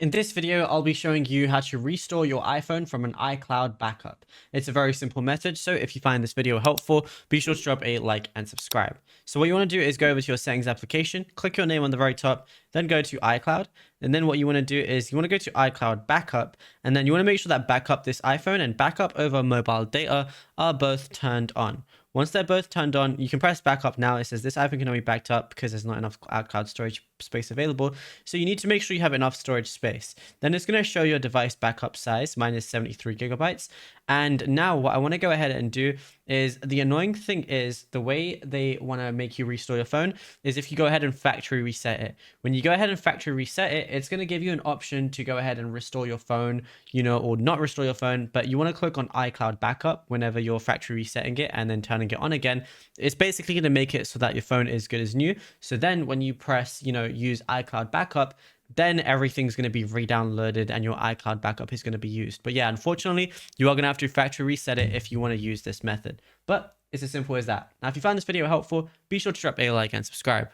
In this video, I'll be showing you how to restore your iPhone from an iCloud backup. It's a very simple method, so if you find this video helpful, be sure to drop a like and subscribe. So what you want to do is go over to your settings application, click your name on the very top, then go to iCloud. And then what you want to do is you want to go to iCloud backup, and then you want to make sure that backup this iPhone and backup over mobile data are both turned on. Once they're both turned on, you can press backup now. It says this iPhone can only be backed up because there's not enough iCloud storage space available. So you need to make sure you have enough storage space. Then it's going to show your device backup size. Mine is 73 gigabytes. And now what I want to go ahead and do is, the annoying thing is the way they want to make you restore your phone is if you go ahead and factory reset it. When you go ahead and factory reset it, it's going to give you an option to go ahead and restore your phone, or not restore your phone, but you want to click on iCloud backup whenever you're factory resetting it and then turning it on again. It's basically going to make it so that your phone is good as new. So then when you press, use iCloud backup, then everything's going to be re-downloaded and your iCloud backup is going to be used. But yeah, unfortunately, you are going to have to factory reset it if you want to use this method. But it's as simple as that. Now, if you found this video helpful, be sure to drop a like and subscribe.